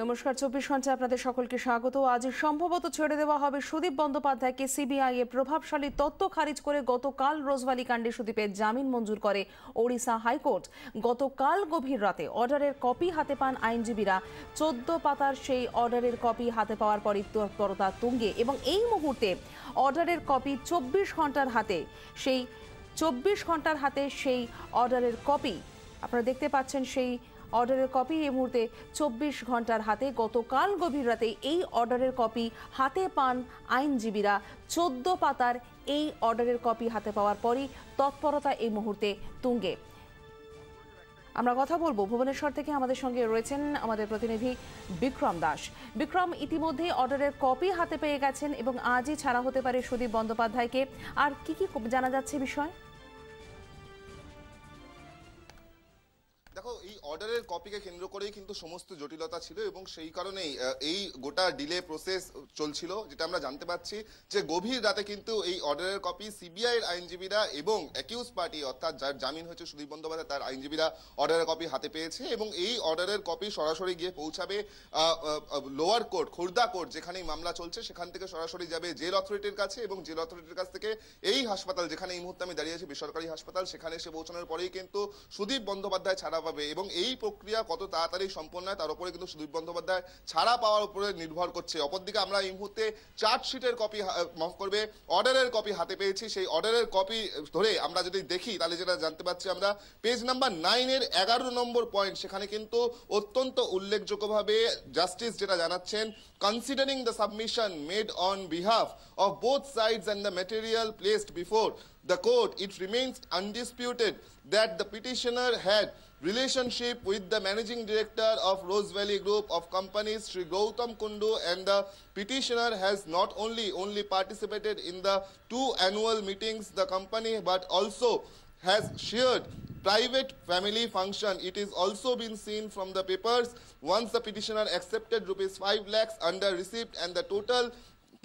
নমস্কার, 24 ঘন্টা আপনাদের সকলকে স্বাগত। আজ সম্ভবত ছেড়ে দেওয়া হবে সুদীপ বন্দ্যোপাধ্যায়কে। সিবিআই এর প্রভাবশালী তথ্য খারিজ করে গতকাল রোজভ্যালি কাণ্ডে সুদীপের জামিন মঞ্জুর করে ওড়িশা হাইকোর্ট। গতকাল গভীর রাতে অর্ডারের কপি হাতে পান আইনজীবীরা। 14 পাতার সেই অর্ডারের কপি হাতে পাওয়ার পরই তৎপরতা তুঙ্গে এবং এই মুহূর্তে অর্ডারের কপি 24 ঘন্টার হাতে সেই অর্ডারের কপি আপনারা দেখতে পাচ্ছেন। সেই অর্ডারের কপি এই মুহূর্তে 24 ঘন্টার হাতে। গতকাল গভীর রাতে এই অর্ডারের কপি হাতে পান আইনজীবীরা। 14 পাতার এই অর্ডারের কপি হাতে পাওয়ার পরই তৎপরতা এই মুহূর্তে তুঙ্গে। আমরা কথা বলবো ভুবনেশ্বর থেকে, আমাদের সঙ্গে রয়েছেন আমাদের প্রতিনিধি বিক্রম দাস। বিক্রম, ইতিমধ্যে অর্ডারের কপি হাতে পেয়ে গেছেন এবং আজই ছাড়া হতে পারে সুদীপ বন্দ্যোপাধ্যায়কে। আর কি কি জানা যাচ্ছে বিষয়? দেখো, এই অর্ডারের কপিকে কেন্দ্র করেই কিন্তু সমস্ত জটিলতা ছিল এবং সেই কারণেই এই গোটা ডিলে প্রসেস চলছিল। যেটা আমরা জানতে পাচ্ছি যে গভীর রাতে কিন্তু এই অর্ডারের কপি সিবিআই এর আইনজীবীরা এবং অ্যাকিউজ পার্টি অর্থাৎ যার জামিন হয়েছে সুদীপ বন্দ্যোপাধ্যায় তার আইনজীবীরা অর্ডারের কপি হাতে পেয়েছে এবং এই অর্ডারের কপি সরাসরি গিয়ে পৌঁছাবে লোয়ার কোর্ট, খুর্দা কোর্ট যেখানেই মামলা চলছে সেখান থেকে সরাসরি যাবে জেল অথরিটির কাছে এবং জেল অথরিটির কাছ থেকে এই হাসপাতাল, যেখানে এই মুহূর্তে আমি দাঁড়িয়ে আছি বেসরকারি হাসপাতাল, সেখানে এসে পৌঁছানোর পরেই কিন্তু সুদীপ বন্দ্যোপাধ্যায় ছাড়া পাবে। এবং এই প্রক্রিয়া কত তাড়াতাড়ি সম্পন্ন হয় তার উপরে কিন্তু সুদীপ বন্দ্যোপাধ্যায় ছাড়া পাওয়ার উপরে নির্ভর করছে। অপরদিকে আমরা এই মুহূর্তে চার্জশিটের কপি, মাফ করবে, অর্ডারের কপি হাতে পেয়েছি। সেই অর্ডারের কপি ধরে আমরা যদি দেখি তাহলে যেটা জানতে পাচ্ছি আমরা, পেজ নাম্বার 9 এর 11 নম্বর পয়েন্ট, সেখানে কিন্তু অত্যন্ত উল্লেখযোগ্যভাবে জাস্টিস যেটা জানাচ্ছেন, considering the submission made on behalf of both sides and the material placed before the court, it remains undisputed that the petitioner had relationship with the managing director of Rose Valley Group of Companies, Sri Gautam Kundu, and the petitioner has not only participated in the 2 annual meetings the company but also has shared private family function. It is also been seen from the papers once the petitioner accepted rupees 5 lakhs under receipt and the total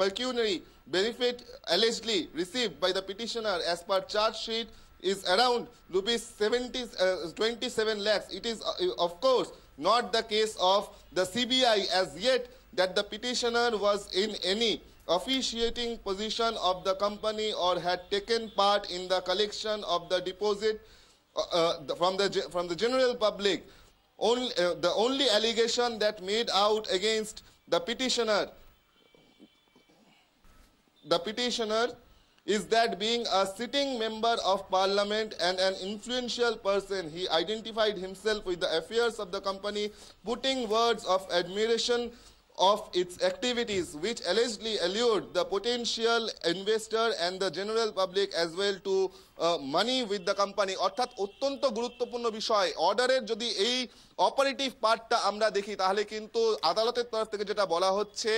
pecuniary benefit allegedly received by the petitioner as per charge sheet is around rupees 27 lakhs. It is of course not the case of the CBI as yet that the petitioner was in any officiating position of the company or had taken part in the collection of the deposit from the general public. The only allegation that made out against the petitioner is that being a sitting member of parliament and an influential person, he identified himself with the affairs of the company, putting words of admiration of its activities, which allegedly allured the potential investor and the general public as well to money with the company. অর্থাৎ অত্যন্ত গুরুত্বপূর্ণ বিষয়। অর্ডারের যদি এই operative পার্টটা আমরা দেখি তাহলে কিন্তু আদালতের তরফ থেকে যেটা বলা হচ্ছে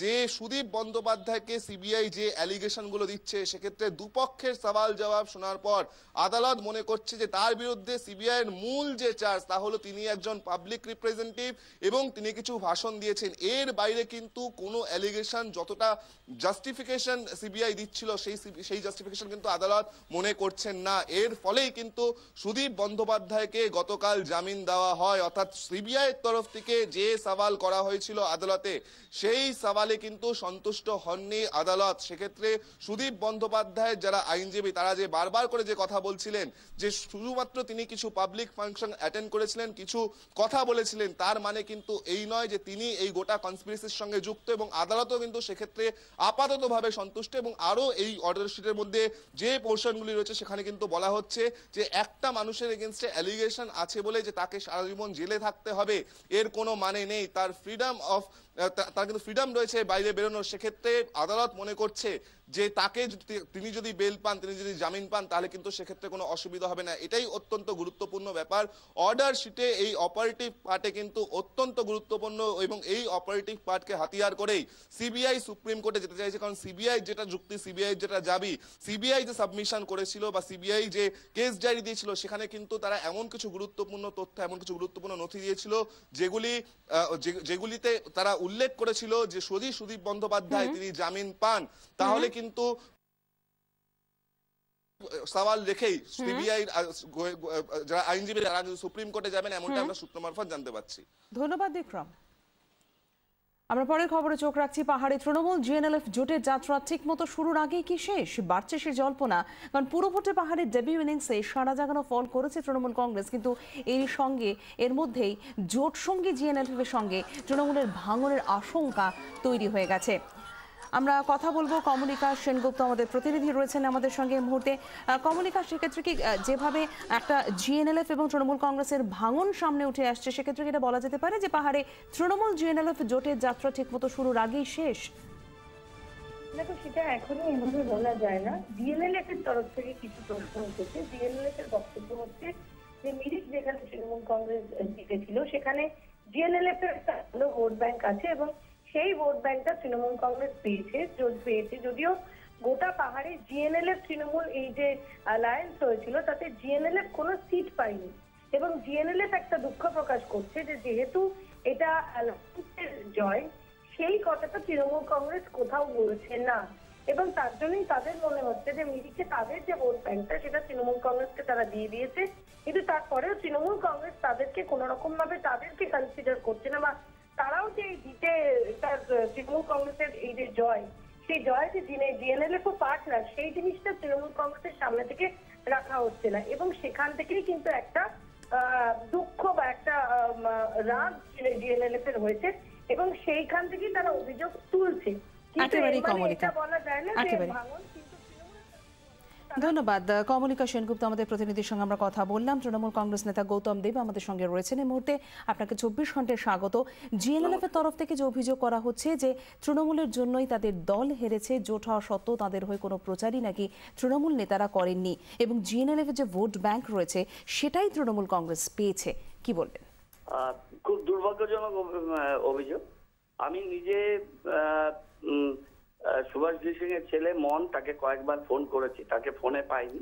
যে সুদীপ বন্দ্যোপাধ্যায়কে সিবিআই যে অ্যালিগেশনগুলো দিচ্ছে সেক্ষেত্রে দুপক্ষের সওয়াল জবাব শোনার পর আদালত মনে করছে যে তার বিরুদ্ধে সিবিআই এর মূল যে চার্জ তা হলো তিনি একজন পাবলিক রিপ্রেজেন্টেটিভ এবং তিনি কিছু ভাষণ দিয়েছেন। এর বাইরে কিন্তু কোনো অ্যালিগেশন, যতটা জাস্টিফিকেশন সিবিআই দিচ্ছিল সেই জাস্টিফিকেশন কিন্তু আদালত মনে করছেন না। এর ফলেই কিন্তু সুদীপ বন্দ্যোপাধ্যায়কে গতকাল জামিন দেওয়া হয়। অর্থাৎ সিবিআই এর তরফ থেকে যে সওয়াল করা হয়েছিল আদালতে সেই সওয়ালে কিন্তু সন্তুষ্ট হননি আদালত। সেক্ষেত্রে সুদীপ বন্দ্যোপাধ্যায়ের যারা আইনজীবী তারা যে বারবার করে যে কথা বলছিলেন যে শুধুমাত্র তিনি কিছু পাবলিক ফাংশন অ্যাটেন্ড করেছিলেন, কিছু কথা বলেছিলেন, তার মানে কিন্তু এই নয় যে তিনি এই গোটা কনস্পিরেসির সঙ্গে যুক্ত। এবং আদালতও কিন্তু সেক্ষেত্রে আপাততভাবে সন্তুষ্ট। এবং আরো এই অর্ডার শিটের মধ্যে যে পোর্শনগুলি রয়েছে সেখানে কিন্তু বলা হচ্ছে যে একটা মানুষের এগেইনস্টে অ্যালিগেশন আছে বলে যে তাকে সারা জীবন জেলে থাকতে হবে এর কোনো মানে নেই। তার কিন্তু ফ্রিডম রয়েছে বাইরে বেরোনোর। সেক্ষেত্রে আদালত মনে করছে যে তিনি যদি বেল পান, তিনি যদি জামিন পান তাহলে কিন্তু সেক্ষেত্রে কোনো অসুবিধা হবে না। এটাই অত্যন্ত গুরুত্বপূর্ণ ব্যাপার। অর্ডার শিটে এই অপারেটিভ পার্টে কিন্তু অত্যন্ত গুরুত্বপূর্ণ এবং এই অপারেটিভ পার্টকে হাতিয়ার করেই সিবিআই সুপ্রিম কোর্টে যেতে চাইছে। কারণ সিবিআই যেটা যুক্তি, সিবিআই যেটা দাবি, সিবিআই যে সাবমিশন করেছিল বা সিবিআই যে কেস ডায়েরি দিয়েছিল সেখানে কিন্তু তারা এমন কিছু গুরুত্বপূর্ণ তথ্য, এমন কিছু গুরুত্বপূর্ণ নথি দিয়েছিল যেগুলিতে তারা উল্লেখ করেছিল যে যদি সুদীপ বন্দ্যোপাধ্যায় তিনি জামিন পান তাহলে কিন্তু সওয়াল রেখেই সিবিআই যারা আইনজীবী তারা সুপ্রিম কোর্টে যাবেন এমনটা আমরা সূত্র মারফত জানতে পাচ্ছি। ধন্যবাদ বিক্রম। আমরা পরের খবরে চোখ রাখছি। পাহাড়ে তৃণমূল জিএনএলএফ জোটের যাত্রা ঠিকমতো শুরুর আগেই কি শেষ? বাড়ছে সে জল্পনা। কারণ পুরো ভোটে পাহাড়ের ডেবিউ ইনিংসে সারা জাগানো ফল করেছে তৃণমূল কংগ্রেস, কিন্তু এর মধ্যেই জোট সঙ্গী জিএনএলএফ এর সঙ্গে তৃণমূলের ভাঙনের আশঙ্কা তৈরি হয়ে গেছে। আমরা কথা বলবো, কমলিকা সেনগুপ্ত আমাদের প্রতিনিধি রয়েছেন আমাদের সঙ্গে এই মুহূর্তে। কমলিকা, সেক্ষেত্রে কি যেভাবে একটা জিএনএলএফ এবং তৃণমূল কংগ্রেসের ভাঙন সামনে উঠে আসছে, সেক্ষেত্রে কি এটা বলা যেতে পারে যে পাহাড়ে তৃণমূল জিএনএলএফ জোটের যাত্রা ঠিকমতো শুরুর আগেই শেষ? দেখো, সেটা এখনো এভাবে বলা যায় না। ডিএনএলএফ এর তরফ থেকে কিছু প্রশ্ন উঠেছে। ডিএনএলএফ এর বক্তব্য হচ্ছে যে মিরিক যেখানে তৃণমূল কংগ্রেস জিতেছিল সেখানে জিএনএলএফ এর একটা ভালো ভোট ব্যাংক আছে এবং সেই ভোট ব্যাংকটা তৃণমূল কংগ্রেস পেয়েছে। যদিও গোটা পাহাড়ে জিএনএলএফ তৃণমূল এই যে অ্যালায়েন্স হয়েছিল তাতে জিএনএলএফ কোনো সিট পায়নি এবং জিএনএলএফ একটা দুঃখ প্রকাশ করছে যে যেহেতু এটা অ্যালায়েন্সের জয়, সেই কথাটা তৃণমূল কংগ্রেস কোথাও বলছে না এবং তার জন্যই তাদের মনে হচ্ছে যে মিরিকে তাদের যে ভোট ব্যাংকটা সেটা তৃণমূল কংগ্রেসকে তারা দিয়ে দিয়েছে, কিন্তু তারপরেও তৃণমূল কংগ্রেস তাদেরকে কোনো রকম ভাবে তাদেরকে কনসিডার করছে না, বা তারাও যে জিতে তার তৃণমূল কংগ্রেসের এই যে জয়, সেই জয় যে জিএনএলএফ ও পার্টনার, সেই জিনিসটা তৃণমূল কংগ্রেসের সামনে থেকে রাখা হচ্ছে না এবং সেখান থেকেই কিন্তু একটা দুঃখ বা একটা রাগ জিএনএলএফ এর হয়েছে এবং সেইখান থেকেই তারা অভিযোগ তুলছে। বলা যায় না যে ভাঙন। ধন্যবাদ কমলিকা সেনগুপ্ত, আমাদের প্রতিনিধির সঙ্গে আমরা কথা বললাম। তৃণমূল কংগ্রেস নেতা গৌতম দেব আমাদের সঙ্গে রয়েছেন এই মুহূর্তে। আপনাকে 24 ঘন্টায় স্বাগত। জিএনএলএফ এর তরফ থেকে যে অভিযোগ করা হচ্ছে যে তৃণমূলের জন্যই তাদের দল হেরেছে, জোট হওয়া সত্ত্বেও তাদের হয়ে কোনো প্রচারই নাকি তৃণমূল নেতারা করেননি এবং জিএনএলএফ এর যে ভোট ব্যাংক রয়েছে সেটাই তৃণমূল কংগ্রেস পেয়েছে, কি বলবেন? খুব দুর্ভাগ্যজনক অভিযোগ। আমি নিজে সুভাষ সিং এর ছেলে মন, তাকে কয়েকবার ফোন করেছি, তাকে ফোনে পাইনি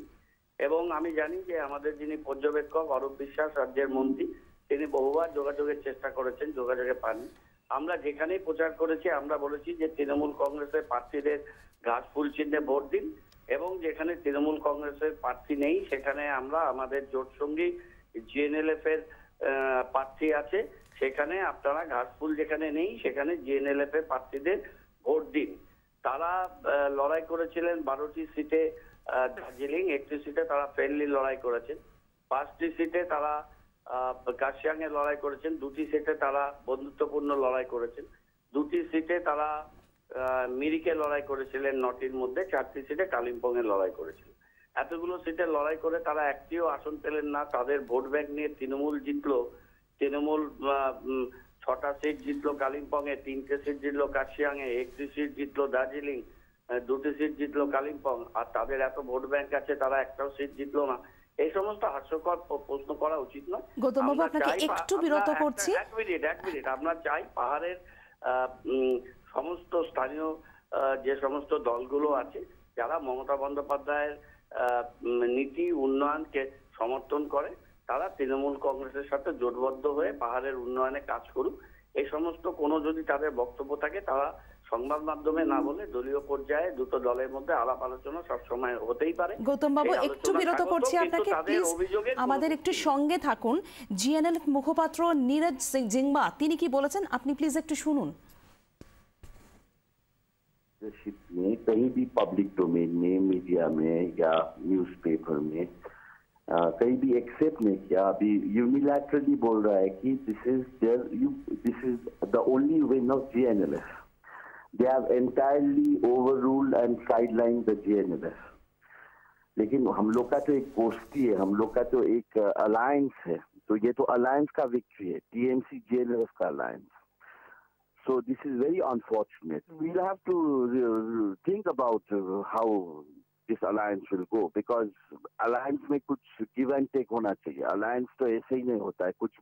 এবং আমি জানি যে আমাদের যিনি পর্যবেক্ষক অরূপ বিশ্বাস, রাজ্যের মন্ত্রী, তিনি বহুবার যোগাযোগের চেষ্টা করেছেন, যোগাযোগে পাননি। আমরা যেখানেই প্রচার করেছি আমরা বলেছি যে তৃণমূল কংগ্রেসের প্রার্থীদের ঘাসফুল চিহ্নে ভোট দিন এবং যেখানে তৃণমূল কংগ্রেসের প্রার্থী নেই সেখানে আমরা আমাদের জোট সঙ্গী জিএনএলএফ এর প্রার্থী আছে, সেখানে আপনারা ঘাসফুল যেখানে নেই সেখানে জিএনএলএফ এর প্রার্থীদের ভোট দিন। তারা লড়াই করেছিলেন 12টি সিটে দার্জিলিং, 1টি সিটে তারা ফ্রেন্ডলি লড়াই করেছেন, 5টি সিটে তারা কার্শিয়াং এ লড়াই করেছেন, 2টি সিটে তারা বন্ধুত্বপূর্ণ লড়াই করেছেন, 2টি সিটে তারা মিরিকে লড়াই করেছিলেন 9টির মধ্যে, 4টি সিটে কালিম্পং এ লড়াই করেছিলেন। এতগুলো সিটে লড়াই করে তারা একটিও আসন পেলেন না। তাদের ভোট ব্যাংক নিয়ে তৃণমূল জিতলো, তৃণমূল 6টা সিট জিতলো কালিম্পং এ, 3টে সিট জিতলো কার্শিয়াং এ, 1টি সিট জিতলো দার্জিলিং, 2টি সিট জিতলো কালিম্পং, আর তাদের এত ভোট ব্যাংক আছে তারা একটাও সিট জিতলো না। এই সমস্ত হাস্যকর প্রশ্ন করা উচিত নয়। গৌতম বাবু, আপনাকে একটু বিরত করছি। এক মিনিট আমরা চাই পাহাড়ের সমস্ত স্থানীয় যে সমস্ত দলগুলো আছে যারা মমতা বন্দ্যোপাধ্যায়ের নীতি উন্নয়নকে সমর্থন করে তারা তৃণমূল কংগ্রেসের সাথে জোটবদ্ধ হয়ে পাহাড়ের উন্নয়নে কাজ করুক। এই সমস্ত কোনো যদি তাদের বক্তব্য থাকে তারা সংবাদ মাধ্যমে না বলে দলীয় পর্যায়ে দুটো দলের মধ্যে আলাপ আলোচনা সবসময় হতেই পারে। গৌতম বাবু, একটু বিরত করছি আপনাকে, প্লিজ আমাদের একটু সঙ্গে থাকুন। জিএনএলএফ মুখপাত্র নীরজ জিংবা তিনি কি বলেছেন আপনি প্লিজ একটু শুনুন। में कहीं भी पब्लिक डोमेन में, मीडिया में या न्यूज़पेपर में कहीं भी एक्सेप्ट नहीं किया। अभी यूनिलैटरली बोल रहा है कि this is the only win of GNLF. They have entirely overruled and sideline the GNLF. लेकिन हम लोग का तो एक गोष्ठी है, हम लोग का तो एक अलायंस है, तो ये तो अलायंस का विक्ट्री है, टीएमसी जीएनएलएफ का alliance. So this is very unfortunate. We'll have to think about how this alliance will go, because alliance में कुछ give and take होना चाहिए। alliance तो ऐसे ही नहीं होता है, कुछ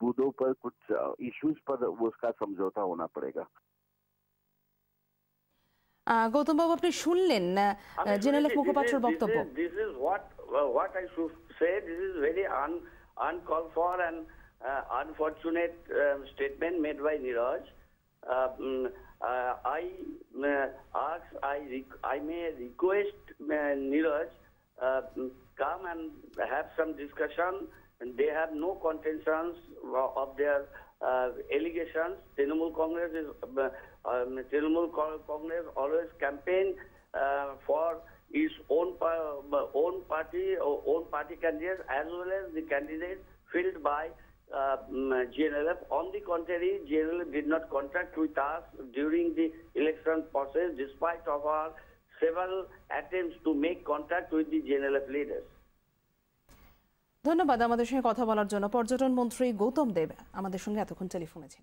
बूथों पर कुछ issues पर उसका समझौता होना पड़ेगा। গৌতম বাবু, আপনি শুনলেন জেনারেল মুখপাত্রের বক্তব্য। This is what I should say. This is very uncalled for and unfortunate statement made by Niraj. I may request Niraj come and have some discussion. They have no contentions of their allegations. Trinamool Congress always campaign for its own party candidates as well as the candidates filled by GNLF. On the contrary, GNLF did not contact with us during the election process despite of our several attempts to make contact with the GNLF leaders. ধন্যবাদ আমাদের সঙ্গে কথা বলার জন্য। পর্যটন মন্ত্রী গৌতম দেব আমাদের সঙ্গে এতক্ষণ টেলিফোনে ছিলেন।